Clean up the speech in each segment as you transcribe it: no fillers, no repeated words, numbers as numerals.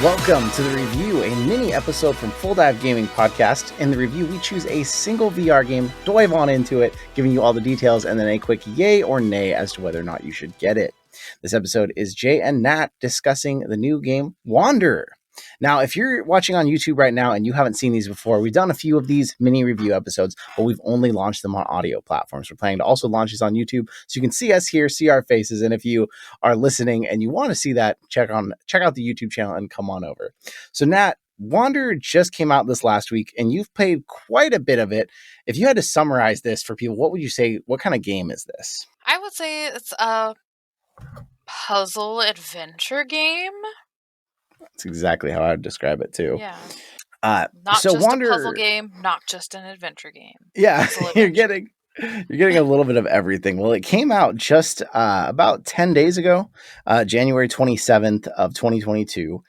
Welcome to the review, a mini episode from Full Dive Gaming Podcast. In the review, we choose a single VR game, dive on into it, giving you all the details, and then a quick yay or nay as to whether or not you should get it. This episode is Jay and Nat discussing the new game, Wanderer. Now, if you're watching on YouTube right now and you haven't seen these before, we've done a few of these mini review episodes, but we've only launched them on audio platforms. We're planning to also launch these on YouTube so you can see us here, see our faces. And if you are listening and you want to see that, check out the YouTube channel and come on over. So Nat, Wanderer just came out this last week and you've played quite a bit of it. If you had to summarize this for people, what would you say? What kind of game is this? I would say it's a puzzle adventure game. That's exactly how I would describe it too. Yeah. Not so just Wanderer, a puzzle game, not just an adventure game. Yeah, you're getting a little bit of everything. Well, it came out just about 10 days ago, January 27th of 2022,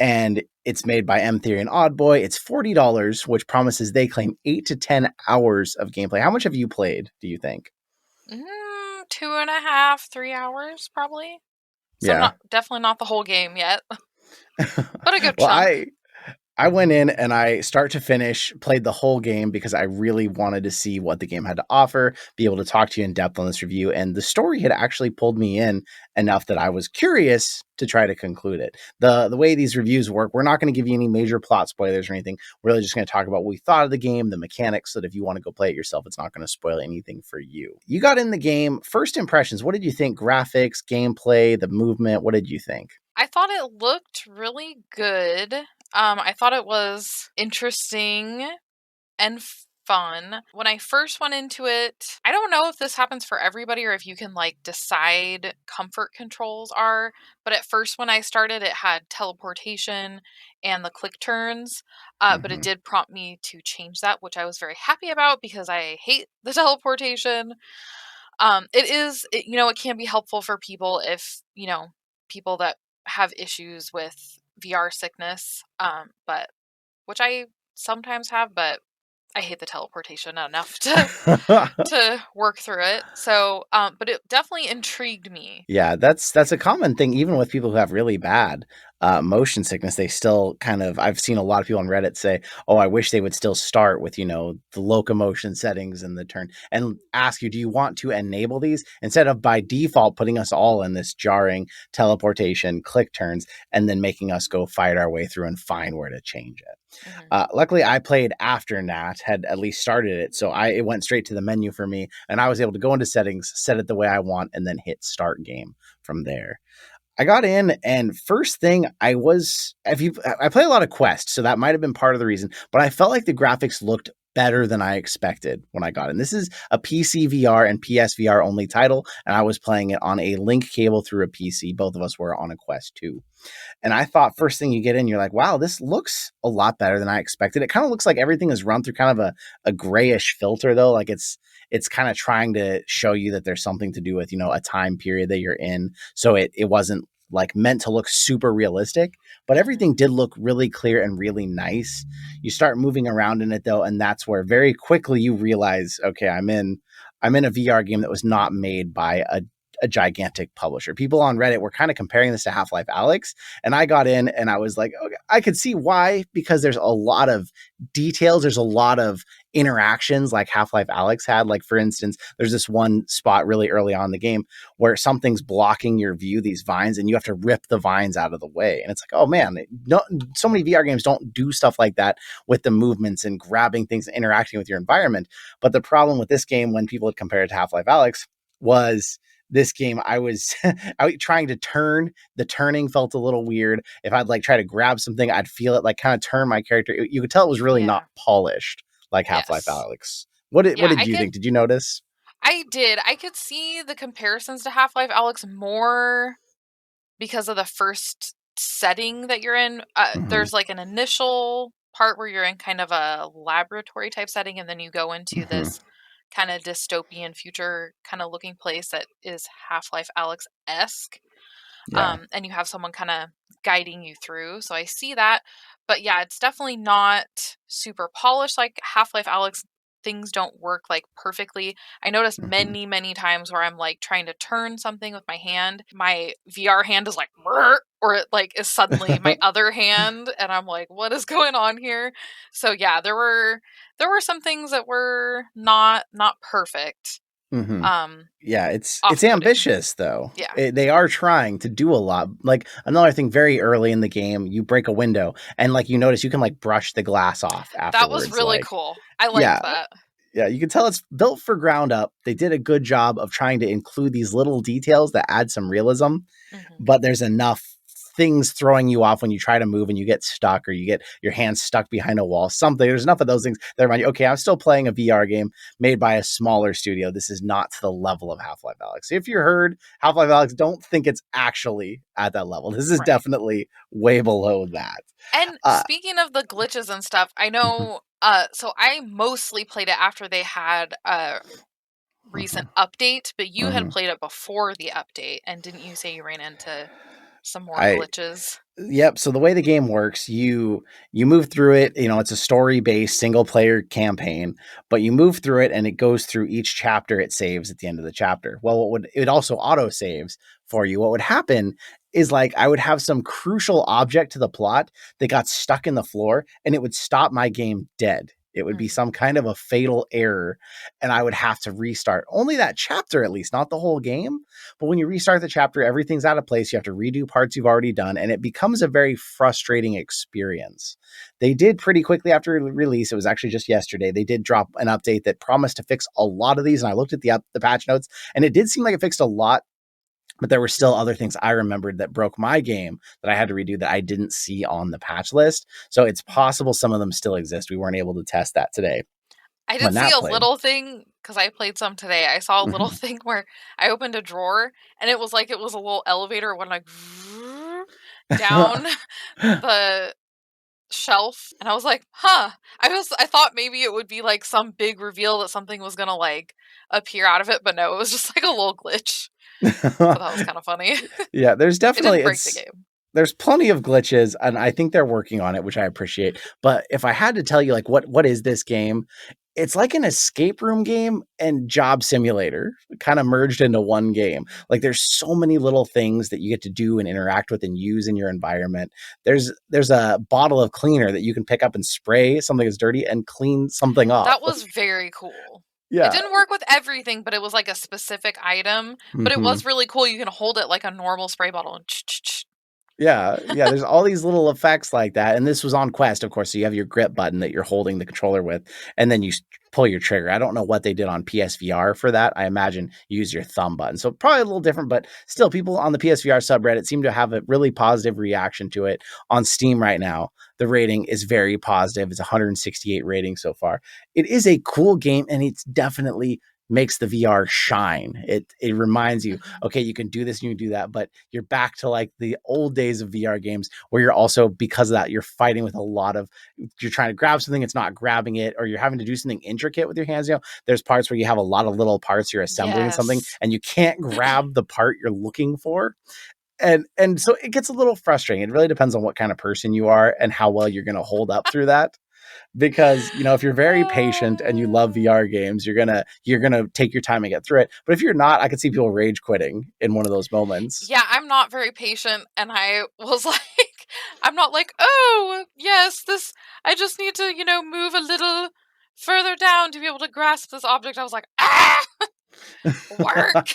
and it's made by M Theory and Oddboy. It's $40, which promises they claim 8 to 10 hours of gameplay. How much have you played, do you think? 2.5, 3 hours, probably. So yeah. Definitely not the whole game yet. But a good chunk. I went in and I start to finish played the whole game because I really wanted to see what the game had to offer, be able to talk to you in depth on this review. And the story had actually pulled me in enough that I was curious to try to conclude it. The way these reviews work, we're not going to give you any major plot spoilers or anything. We're really just going to talk about what we thought of the game, the mechanics, so that if you want to go play it yourself, it's not going to spoil anything for you. You got in the game. First impressions, what did you think? Graphics, gameplay, the movement, what did you think? I thought it looked really good. I thought it was interesting and fun. When I first went into it, I don't know if this happens for everybody or if you can decide comfort controls are, but at first when I started, it had teleportation and the click turns, but it did prompt me to change that, which I was very happy about because I hate the teleportation. It can be helpful for people if, people that have issues with VR sickness, but which I sometimes have, but I hate the teleportation enough to work through it. So, but it definitely intrigued me. Yeah, that's a common thing, even with people who have really bad motion sickness. They still I've seen a lot of people on Reddit say, oh, I wish they would still start with, the locomotion settings and the turn and ask you, do you want to enable these instead of by default putting us all in this jarring teleportation, click turns, and then making us go fight our way through and find where to change it. Luckily, I played after Nat had at least started it, so it went straight to the menu for me, and I was able to go into settings, set it the way I want, and then hit start game from there. I got in, and first thing I play a lot of Quest, so that might have been part of the reason, but I felt like the graphics looked better than I expected when I got in. This is a PC VR and PSVR only title, and I was playing it on a link cable through a PC. Both of us were on a Quest 2. And I thought first thing you get in, you're like, wow, this looks a lot better than I expected. It kind of looks like everything is run through kind of a grayish filter, though. Like it's kind of trying to show you that there's something to do with, a time period that you're in. So it wasn't meant to look super realistic, but everything did look really clear and really nice. You start moving around in it though, and that's where very quickly you realize, okay, I'm in a VR game that was not made by a gigantic publisher. People on Reddit were kind of comparing this to Half-Life Alyx, and I got in and I was like, okay, I could see why, because there's a lot of details, there's a lot of interactions like Half-Life Alyx had. Like, for instance, there's this one spot really early on in the game where something's blocking your view, these vines, and you have to rip the vines out of the way. And it's like, oh man, so many VR games don't do stuff like that with the movements and grabbing things and interacting with your environment. But the problem with this game, when people had compared it to Half-Life Alyx, was this game, I was trying to turn. The turning felt a little weird. If I'd try to grab something, I'd feel it kind of turn my character. You could tell it was really not polished like Half-Life Alyx. What did you think? Did you notice? I did. I could see the comparisons to Half-Life Alyx more because of the first setting that you're in. There's an initial part where you're in kind of a laboratory type setting, and then you go into this kind of dystopian future kind of looking place that is Half-Life Alyx-esque. And you have someone kind of guiding you through. So I see that. But yeah, it's definitely not super polished like Half-Life Alyx. Things don't work perfectly. I noticed many times where I'm trying to turn something with my hand. My VR hand is or it like is suddenly my other hand, and I'm like, what is going on here? So yeah, there were some things that were not perfect. Mm-hmm. Um, Yeah, it's Off-putting. ambitious though. Yeah. They are trying to do a lot. Like another thing, very early in the game, you break a window, and like you notice, you can like brush the glass off That was afterwards. really Like, cool. I liked yeah, that. yeah, you can tell it's built for ground up. They did a good job of trying to include these little details that add some realism, Mhm. but there's enough things throwing you off when you try to move and you get stuck, or you get your hands stuck behind a wall. Something, there's enough of those things that remind you, okay, I'm still playing a VR game made by a smaller studio. This is not to the level of Half-Life Alyx. If you heard Half-Life Alyx, don't think it's actually at that level. This is Right. definitely way below that. And Uh, speaking of the glitches and stuff, I mhm, know so I mostly played it after they had a recent mhm, update, but you had mhm. played it before the update, and didn't you say you ran into some more I glitches? Yep. So the way the game works, you move through it. You know, it's a story-based single-player campaign, but you move through it, and it goes through each chapter. It saves at the end of the chapter. Well, it also auto saves for you. What would happen is like I would have some crucial object to the plot that got stuck in the floor, and it would stop my game dead. It would be Mhm. some kind of a fatal error, and I would have to restart only that chapter, at least, not the whole game. But when you restart the chapter, everything's out of place. You have to redo parts you've already done, and it becomes a very frustrating experience. They did pretty quickly after release. It was actually just yesterday. They did drop an update that promised to fix a lot of these, and I looked at the patch notes, and it did seem like it fixed a lot. But there were still other things I remembered that broke my game that I had to redo that I didn't see on the patch list. So it's Mhm. possible some of them still exist. We weren't able to test that today I did when see that a played. little thing because I played some today. I saw a little Mhm. thing where I opened a drawer and it was like it was a little elevator went like down the shelf, and I was like, "Huh." I thought maybe it would be like some big reveal that something was gonna like appear out of it, but no, it was just like a little glitch. So that was kind of funny. Yeah, there's It definitely didn't break the it's game. there's plenty of glitches, and I think they're working on it, which I appreciate. But if I had to tell you, like, what is this game? It's like an escape room game and job simulator kind of merged into one game. Mhm. Like, there's so many little things that you get to do and interact with and use in your environment. There's a bottle of cleaner that you can pick up and spray something that's dirty and clean something off. That was very cool. It Yeah. didn't work with everything, but it was like a specific item. But it Hmm. was really cool. You can hold it like a normal spray bottle and Yeah, yeah, there's all these little effects like that, and this was on Quest, of course, so you have your grip button that you're holding the controller with, and then you pull your trigger. I don't know what they did on PSVR for that. I imagine you use your thumb button. So probably a little different, but still, people on the PSVR subreddit seem to have a really positive reaction to it. On Steam right now, the rating is very positive. It's 168 rating so far. It is a cool game, and it's definitely makes the VR shine. It reminds you, Mhm. okay, you can do this and you can do that, but you're back to like the old days of VR games where you're also, because of that, you're fighting with a lot of, you're trying to grab something, it's not grabbing it, or you're having to do something intricate with your hands. You know, there's parts where you have a lot of little parts you're assembling in something Yes. and you can't grab the part you're looking for. And so it gets a little frustrating. It really depends on what kind of person you are and how well you're going to hold up through that, because if you're very patient and you love Uh, VR games, you're gonna take your time and get through it. But if you're not, I could see people rage quitting in one of those moments. yeah, I'm not very patient, and I was like, I'm not like, oh, yes, this, I just need to, move a little further down to be able to grasp this object. I was like, ah, work,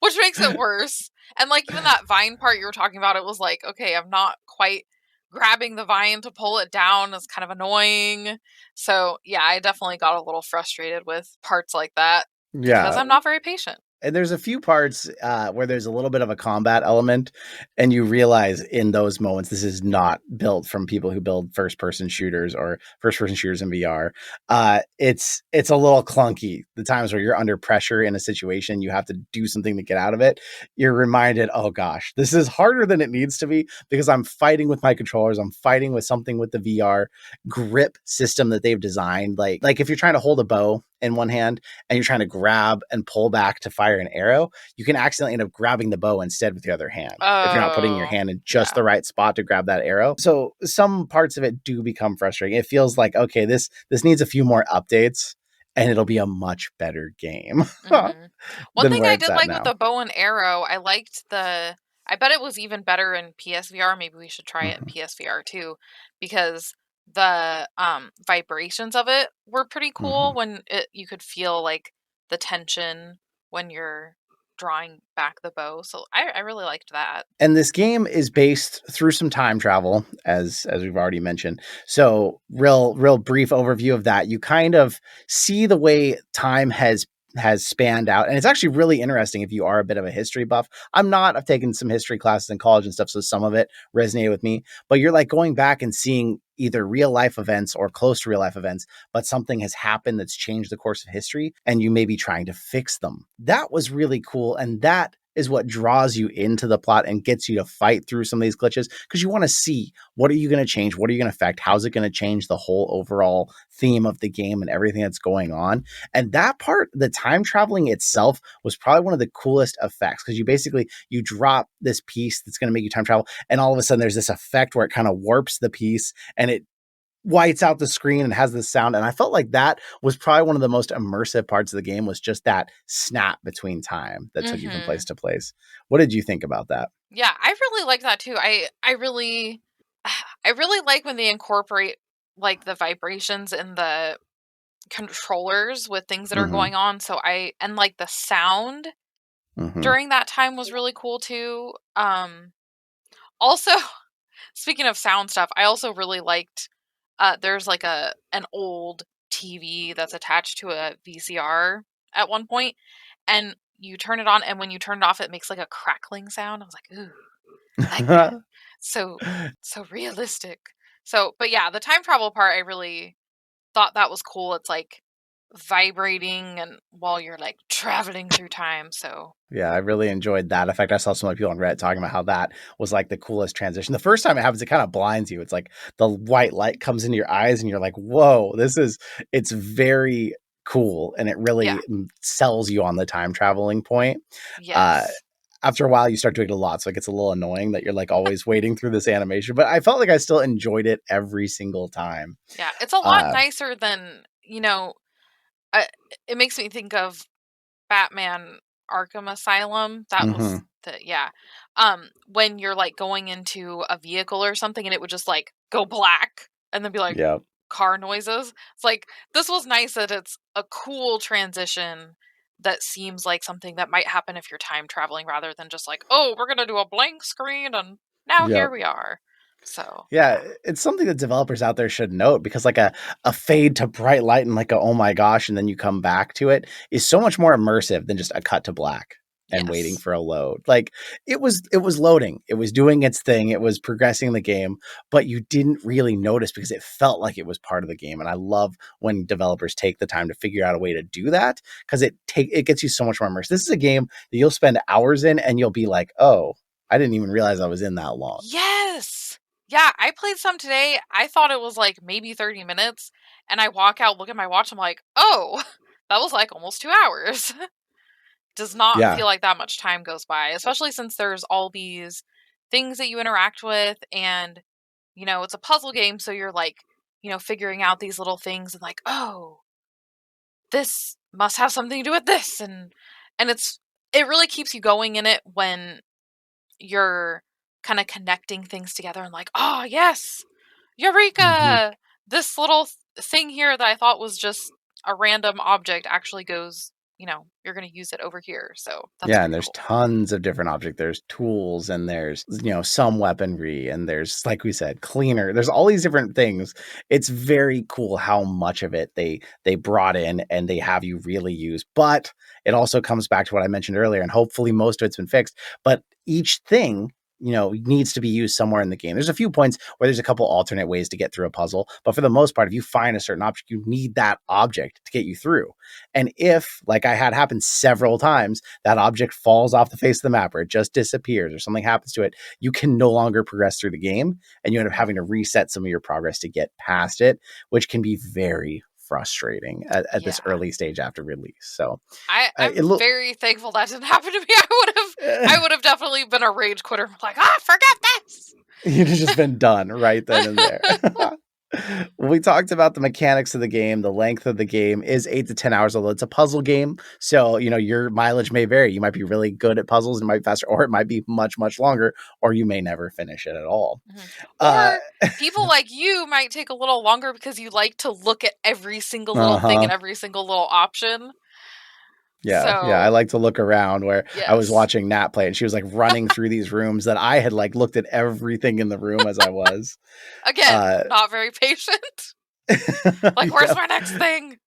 which makes it worse. And like, even that vine part you were talking about, it was like, okay, I'm not quite grabbing the vine to pull it down. It's kind of annoying. So, yeah, I definitely got a little frustrated with parts like that because Yeah, I'm not very patient. and there's a few parts where there's a little bit of a combat element, and you realize in those moments this is not built from people who build first person shooters or first person shooters in VR. It's a little clunky. The times where you're under pressure in a situation, you have to do something to get out of it. You're reminded, oh gosh, this is harder than it needs to be because I'm fighting with my controllers. I'm fighting with something with the VR grip system that they've designed. Like if you're trying to hold a bow in one hand and you're trying to grab and pull back to fire an arrow, you can accidentally end up grabbing the bow instead with your other hand if you're not putting your Oh, hand in just yeah. the right spot to grab that arrow. So some parts of it do become frustrating. It feels like, okay, this needs a few more updates and it'll be a much better game Mhm. One than thing where I it's did at like with now. the bow and arrow, I liked the I bet it was even better in PSVR. Maybe we should try it in PSVR too, because the vibrations of it were pretty cool when you could feel like the tension when you're drawing back the bow. So I really liked that. And this game is based through some time travel, as we've already mentioned. So real brief overview of that. You kind of see the way time has spanned out, and it's actually really interesting if you are a bit of a history buff. I'm not. I've taken some history classes in college and stuff, so some of it resonated with me. But you're like going back and seeing either real life events or close to real life events, but something has happened that's changed the course of history, and you may be trying to fix them. That was really cool, and that is what draws you into the plot and gets you to fight through some of these glitches, because you want to see, what are you going to change? What are you going to affect? How's it going to change the whole overall theme of the game and everything that's going on? And that part, the time traveling itself, was probably one of the coolest effects, because you drop this piece that's going to make you time travel, and all of a sudden there's this effect where it kind of warps the piece and it whites out the screen and has this sound. And I felt like that was probably one of the most immersive parts of the game, was just that snap between time that took you from place to place. What did you think about that? Yeah, I really like that too. I really like when they incorporate like the vibrations in the controllers with things that are going on. So and like the sound during that time was really cool too. Also, speaking of sound stuff, I also really liked there's like an old TV that's attached to a VCR at one point, and you turn it on, and when you turn it off, it makes like a crackling sound. I was like, ooh, I like that. So realistic. So, but yeah, the time travel part, I really thought that was cool. It's like vibrating and while you're like traveling through time. So yeah, I really enjoyed that. In fact, I saw some other people on Reddit talking about how that was like the coolest transition. The first time it happens, it kind of blinds you. It's like the white light comes into your eyes and you're like, whoa, it's very cool. And it really sells you on the time traveling point. Yes. After a while, you start doing it a lot. So it gets a little annoying that you're like always waiting through this animation. But I felt like I still enjoyed it every single time. Yeah, it's a lot nicer than, it makes me think of Batman Arkham Asylum. That was when you're like going into a vehicle or something and it would just like go black and then be like car noises. It's like, this was nice that it's a cool transition that seems like something that might happen if you're time traveling, rather than just like, oh, we're going to do a blank screen and now here we are. So yeah, it's something that developers out there should note, because like a fade to bright light and like a, oh my gosh, and then you come back to it, is so much more immersive than just a cut to black and waiting for a load. Like it was loading, it was doing its thing, it was progressing the game, but you didn't really notice because it felt like it was part of the game. And I love when developers take the time to figure out a way to do that, because it gets you so much more immersed. This is a game that you'll spend hours in and you'll be like, oh, I didn't even realize I was in that long. Yes. Yeah, I played some today. I thought it was like maybe 30 minutes. And I walk out, look at my watch. I'm like, oh, that was like almost 2 hours. Does not feel like that much time goes by, especially since there's all these things that you interact with. And, it's a puzzle game. So you're like, figuring out these little things and like, oh, this must have something to do with this. And it really keeps you going in it when you're kind of connecting things together and like, oh yes, eureka, this little thing here that I thought was just a random object actually goes, you're going to use it over here. So that's and there's tons of different objects. There's tools, and there's some weaponry, and there's, like we said, cleaner. There's all these different things. It's very cool how much of it they brought in and they have you really use. But it also comes back to what I mentioned earlier, and hopefully most of it's been fixed. But each thing needs to be used somewhere in the game. There's a few points where there's a couple alternate ways to get through a puzzle, but for the most part, if you find a certain object, you need that object to get you through. And if, like I had happen several times, that object falls off the face of the map, or it just disappears, or something happens to it, you can no longer progress through the game, and you end up having to reset some of your progress to get past it, which can be very frustrating at this early stage after release. So I'm very thankful that didn't happen to me. I would have definitely been a rage quitter. Like, forget this. You'd have just been done right then and there. We talked about the mechanics of the game. The length of the game is 8 to 10 hours, although it's a puzzle game. So, your mileage may vary. You might be really good at puzzles and it might be faster, or it might be much, much longer, or you may never finish it at all. Or people like you might take a little longer because you like to look at every single little thing and every single little option. Yeah, I like to look around where I was Yes. watching Nat play, and she was like running through these rooms that I had like looked at everything in the room as I was. Again, not very patient. Like, where's my next thing?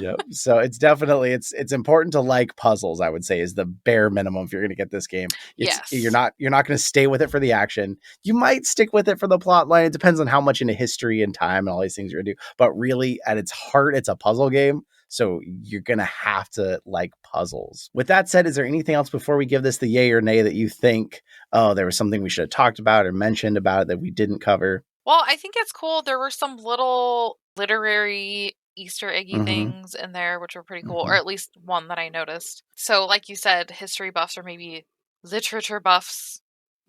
Yep. So it's definitely it's important to like puzzles, I would say, is the bare minimum if you're going to get this game. Yes. You're not going to stay with it for the action. You might stick with it for the plot line. It depends on how much into history and time and all these things you're going to do. But really, at its heart, it's a puzzle game. So you're going to have to like puzzles. With that said, is there anything else before we give this the yay or nay that you think, oh, there was something we should have talked about or mentioned about it that we didn't cover? Well, I think it's cool. There were some little literary Easter eggy things in there, which were pretty cool, or at least one that I noticed. So, like you said, history buffs or maybe literature buffs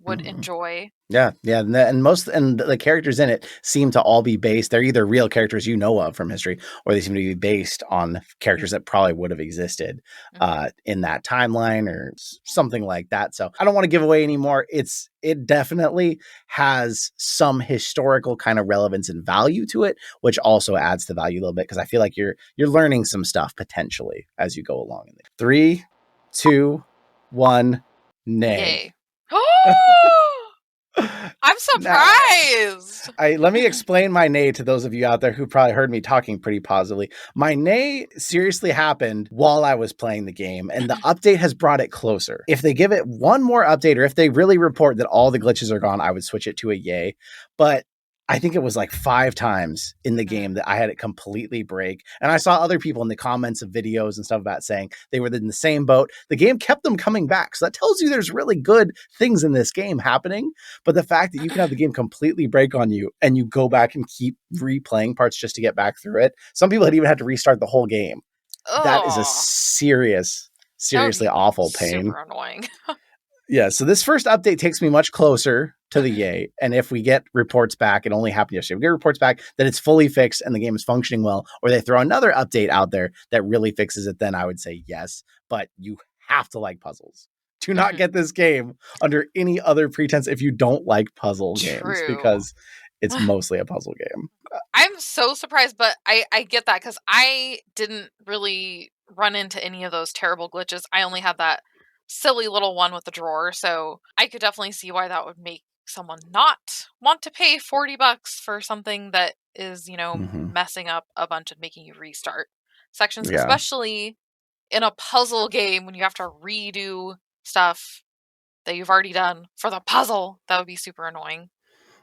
would enjoy. Yeah, and the characters in it seem to all be based. They're either real characters you know of from history, or they seem to be based on characters that probably would have existed in that timeline or something like that. So I don't want to give away anymore. It definitely has some historical kind of relevance and value to it, which also adds to value a little bit because I feel like you're learning some stuff potentially as you go along. 3, 2, 1, nay. I'm surprised. Let me explain my nay to those of you out there who probably heard me talking pretty positively. My nay seriously happened while I was playing the game, and the update has brought it closer. If they give it one more update, or if they really report that all the glitches are gone, I would switch it to a yay. But I think it was like 5 times in the game that I had it completely break. And I saw other people in the comments of videos and stuff about saying they were in the same boat. The game kept them coming back. So that tells you there's really good things in this game happening. But the fact that you can have the game completely break on you and you go back and keep replaying parts just to get back through it. Some people had even had to restart the whole game. That is a seriously awful pain. Super annoying. Yeah, so this first update takes me much closer to the yay. And if we get reports back, it only happened yesterday. If we get reports back that it's fully fixed and the game is functioning well, or they throw another update out there that really fixes it, then I would say yes. But you have to like puzzles. Do not get this game under any other pretense if you don't like puzzle games, because it's mostly a puzzle game. I'm so surprised, but I get that because I didn't really run into any of those terrible glitches. I only had that silly little one with the drawer, so I could definitely see why that would make someone not want to pay $40 for something that is, messing up a bunch and making you restart sections, especially in a puzzle game when you have to redo stuff that you've already done for the puzzle. That would be super annoying.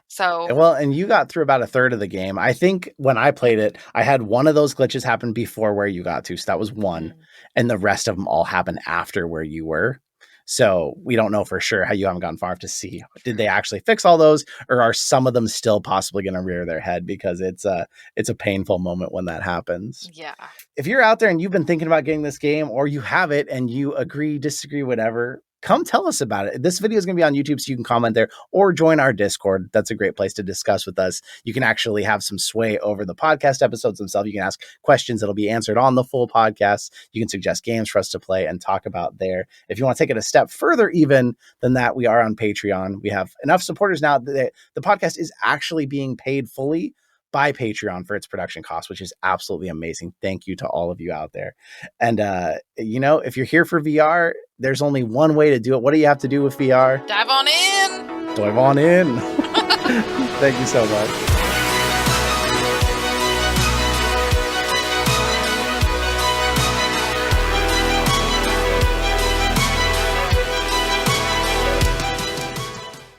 So, well, and you got through about a third of the game. I think when I played it, I had one of those glitches happen before where you got to. So that was one. And the rest of them all happened after where you were. So we don't know for sure how you haven't gotten far enough to see, did they actually fix all those, or are some of them still possibly going to rear their head, because it's a painful moment when that happens. Yeah. If you're out there and you've been thinking about getting this game, or you have it and you agree, disagree, whatever, come tell us about it. This video is going to be on YouTube, so you can comment there or join our Discord. That's a great place to discuss with us. You can actually have some sway over the podcast episodes themselves. You can ask questions that'll be answered on the full podcast. You can suggest games for us to play and talk about there. If you want to take it a step further even than that, we are on Patreon. We have enough supporters now that the podcast is actually being paid fully by Patreon for its production costs, which is absolutely amazing. Thank you to all of you out there. And, if you're here for VR, there's only one way to do it. What do you have to do with VR? Dive on in. Dive on in. Thank you so much.